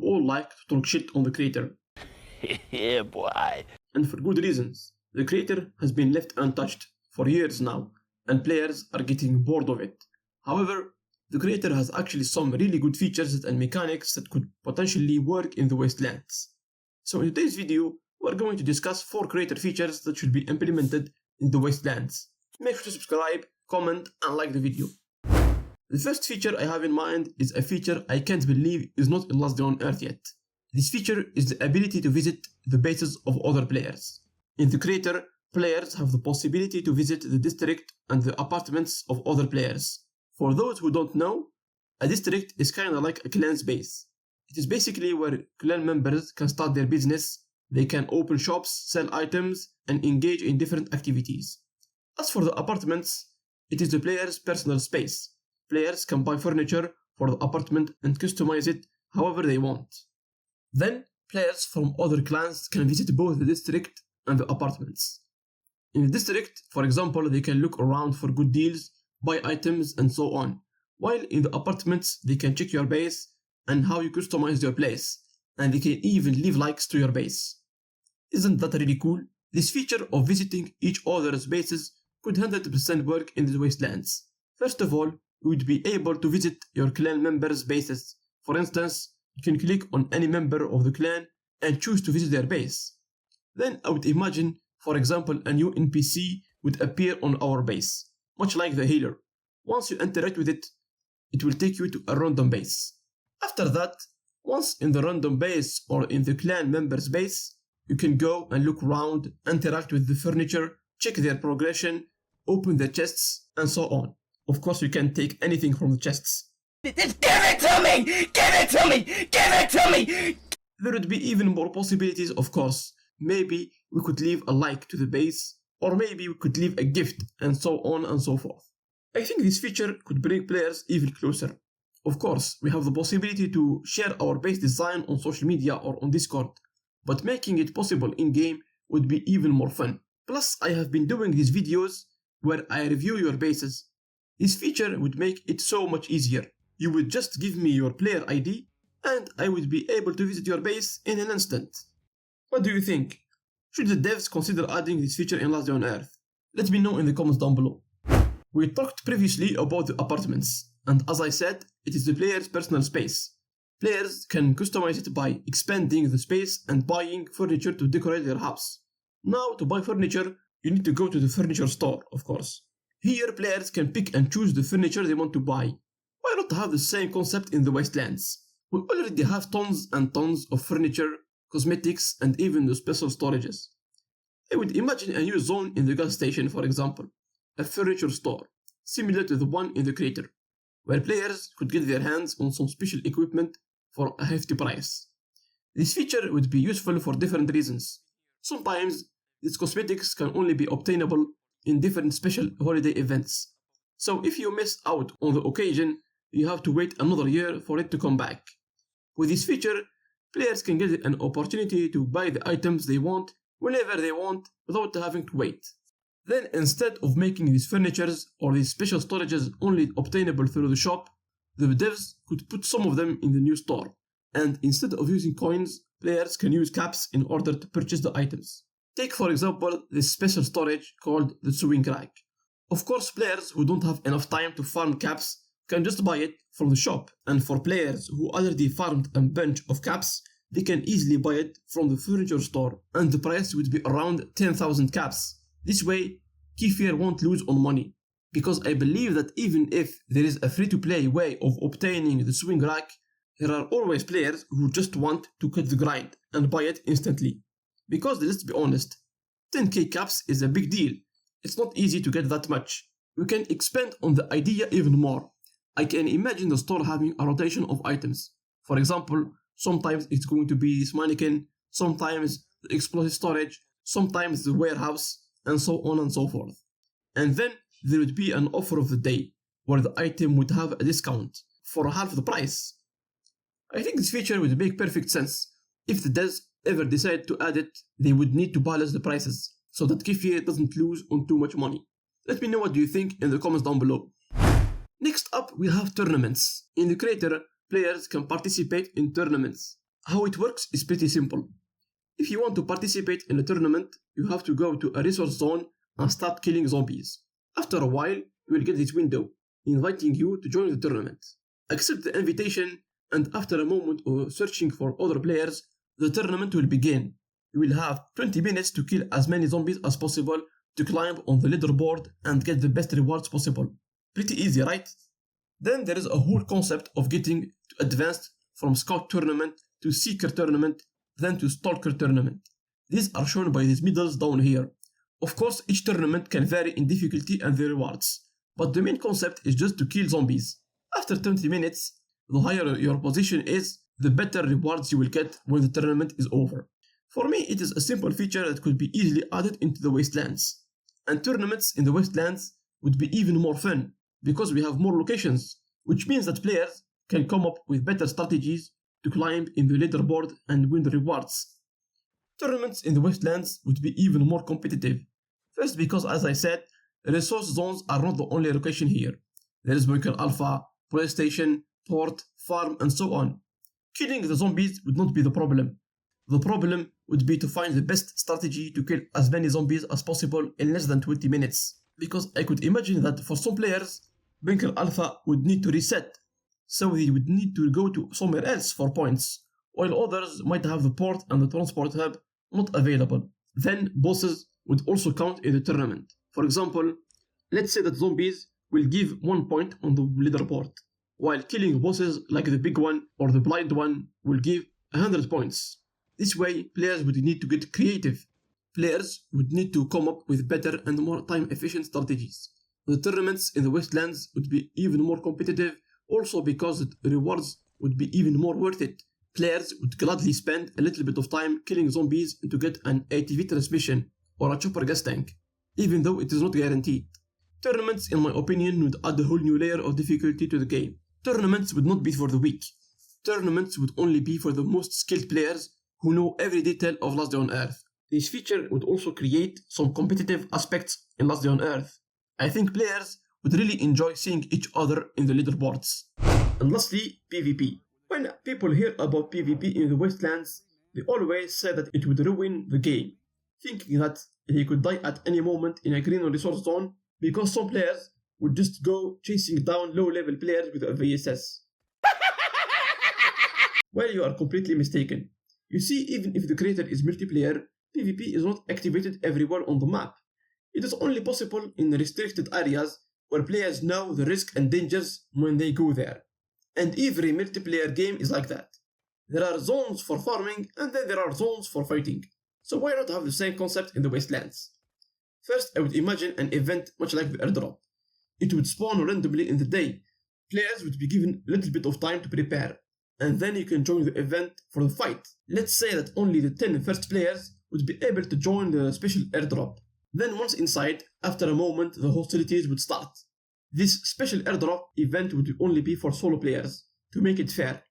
all like to talk shit on the creator. Yeah, boy. And for good reasons. The creator has been left untouched for years now, and players are getting bored of it. However, the creator has actually some really good features and mechanics that could potentially work in the Wastelands. So in today's video, we're going to discuss 4 creator features that should be implemented in the Wastelands. Make sure to subscribe, comment, and like the video. The first feature I have in mind is a feature I can't believe is not in Last Day on Earth yet. This feature is the ability to visit the bases of other players. In the creator, players have the possibility to visit the district and the apartments of other players. For those who don't know, a district is kinda like a clan's base. It is basically where clan members can start their business, they can open shops, sell items, and engage in different activities. As for the apartments, it is the player's personal space. Players can buy furniture for the apartment and customize it however they want. Then, players from other clans can visit both the district and the apartments. In the district, for example, they can look around for good deals, buy items, and so on, while in the apartments they can check your base and how you customize your place, and they can even leave likes to your base. Isn't that really cool? This feature of visiting each other's bases could 100% work in the Wastelands. First of all, you would be able to visit your clan members' bases. For instance, you can click on any member of the clan and choose to visit their base. Then I would imagine, for example, a new NPC would appear on our base, much like the healer. Once you interact with it, it will take you to a random base. After that, once in the random base or in the clan member's base, you can go and look around, interact with the furniture, check their progression, open the chests, and so on. Of course, you can't take anything from the chests. Just give it to me! Give it to me! Give it to me! There would be even more possibilities, of course. Maybe we could leave a like to the base, or maybe we could leave a gift, and so on and so forth. I think this feature could bring players even closer. Of course, we have the possibility to share our base design on social media or on Discord, but making it possible in-game would be even more fun. Plus, I have been doing these videos where I review your bases. This feature would make it so much easier. You would just give me your player ID and I would be able to visit your base in an instant. What do you think? Should the devs consider adding this feature in Last Day on Earth? Let me know in the comments down below. We talked previously about the apartments, and as I said, it is the player's personal space. Players can customize it by expanding the space and buying furniture to decorate their house. Now, to buy furniture, you need to go to the furniture store, of course. Here, players can pick and choose the furniture they want to buy. Why not have the same concept in the Wastelands? We already have tons and tons of furniture, cosmetics, and even the special storages. I would imagine a new zone in the gas station, for example, a furniture store, similar to the one in the creator, where players could get their hands on some special equipment for a hefty price. This feature would be useful for different reasons. Sometimes, these cosmetics can only be obtainable in different special holiday events. So if you miss out on the occasion, you have to wait another year for it to come back. With this feature, players can get an opportunity to buy the items they want whenever they want without having to wait. Then instead of making these furnitures or these special storages only obtainable through the shop, the devs could put some of them in the new store. And instead of using coins, players can use caps in order to purchase the items. Take for example this special storage called the sewing rack. Of course, players who don't have enough time to farm caps can just buy it from the shop, and for players who already farmed a bunch of caps, they can easily buy it from the furniture store, and the price would be around 10,000 caps. This way, Kefir won't lose on money, because I believe that even if there is a free-to-play way of obtaining the sewing rack, there are always players who just want to cut the grind and buy it instantly. Because let's be honest, 10k caps is a big deal. It's not easy to get that much. We can expand on the idea even more. I can imagine the store having a rotation of items. For example, sometimes it's going to be this mannequin, sometimes the explosive storage, sometimes the warehouse, and so on and so forth. And then there would be an offer of the day, where the item would have a discount for half the price. I think this feature would make perfect sense. If the devs ever decide to add it, they would need to balance the prices, so that Kefir doesn't lose on too much money. Let me know what you think in the comments down below. Next up, we have tournaments. In the creator, players can participate in tournaments. How it works is pretty simple. If you want to participate in a tournament, you have to go to a resource zone and start killing zombies. After a while, you will get this window inviting you to join the tournament. Accept the invitation, and after a moment of searching for other players, the tournament will begin. You will have 20 minutes to kill as many zombies as possible to climb on the leaderboard and get the best rewards possible. Pretty easy, right? Then there is a whole concept of getting to advanced from Scout Tournament to Seeker Tournament, then to Stalker Tournament. These are shown by these medals down here. Of course, each tournament can vary in difficulty and the rewards, but the main concept is just to kill zombies. After 20 minutes, the higher your position is, the better rewards you will get when the tournament is over. For me, it is a simple feature that could be easily added into the Wastelands. And tournaments in the Wastelands would be even more fun, because we have more locations, which means that players can come up with better strategies to climb in the leaderboard and win the rewards. Tournaments in the Wastelands would be even more competitive. First, because as I said, resource zones are not the only location here. There is Bunker Alpha, police station, port, farm, and so on. Killing the zombies would not be the problem. The problem would be to find the best strategy to kill as many zombies as possible in less than 20 minutes. Because I could imagine that for some players, Bunker Alpha would need to reset, so they would need to go to somewhere else for points, while others might have the port and the transport hub not available. Then bosses would also count in the tournament. For example, let's say that zombies will give 1 point on the leaderboard, while killing bosses like the big one or the blind one will give 100 points. This way, players would need to get creative. Players would need to come up with better and more time-efficient strategies. The tournaments in the Wastelands would be even more competitive, also because the rewards would be even more worth it. Players would gladly spend a little bit of time killing zombies to get an ATV transmission or a chopper gas tank, even though it is not guaranteed. Tournaments, in my opinion, would add a whole new layer of difficulty to the game. Tournaments would not be for the weak. Tournaments would only be for the most skilled players who know every detail of Last Day on Earth. This feature would also create some competitive aspects in Last Day on Earth. I think players would really enjoy seeing each other in the leaderboards. And lastly, PvP. When people hear about PvP in the Wastelands, they always say that it would ruin the game, thinking that he could die at any moment in a green resource zone because some players would just go chasing down low-level players with a VSS. Well, you are completely mistaken. You see, even if the creator is multiplayer, PvP is not activated everywhere on the map. It is only possible in restricted areas where players know the risk and dangers when they go there. And every multiplayer game is like that. There are zones for farming and then there are zones for fighting. So why not have the same concept in the Wastelands? First, I would imagine an event much like the airdrop. It would spawn randomly in the day. Players would be given a little bit of time to prepare, and then you can join the event for the fight. Let's say that only the 10 first players would be able to join the special airdrop. Then once inside, after a moment, the hostilities would start. This special airdrop event would only be for solo players, to make it fair.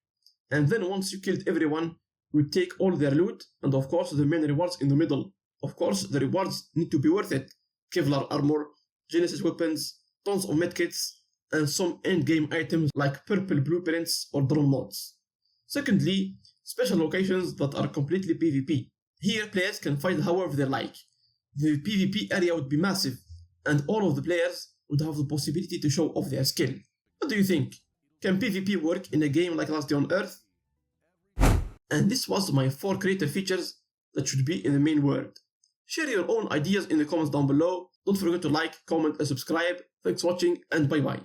And then once you killed everyone, you would take all their loot, and of course the main rewards in the middle. Of course, the rewards need to be worth it. Kevlar armor, Genesis weapons, tons of medkits, and some endgame items like purple blueprints or drone mods. Secondly, special locations that are completely PvP. Here players can fight however they like. The PvP area would be massive, and all of the players would have the possibility to show off their skill. What do you think? Can PvP work in a game like Last Day on Earth? And this was my 4 creator features that should be in the main world. Share your own ideas in the comments down below. Don't forget to like, comment and subscribe. Thanks for watching and bye bye.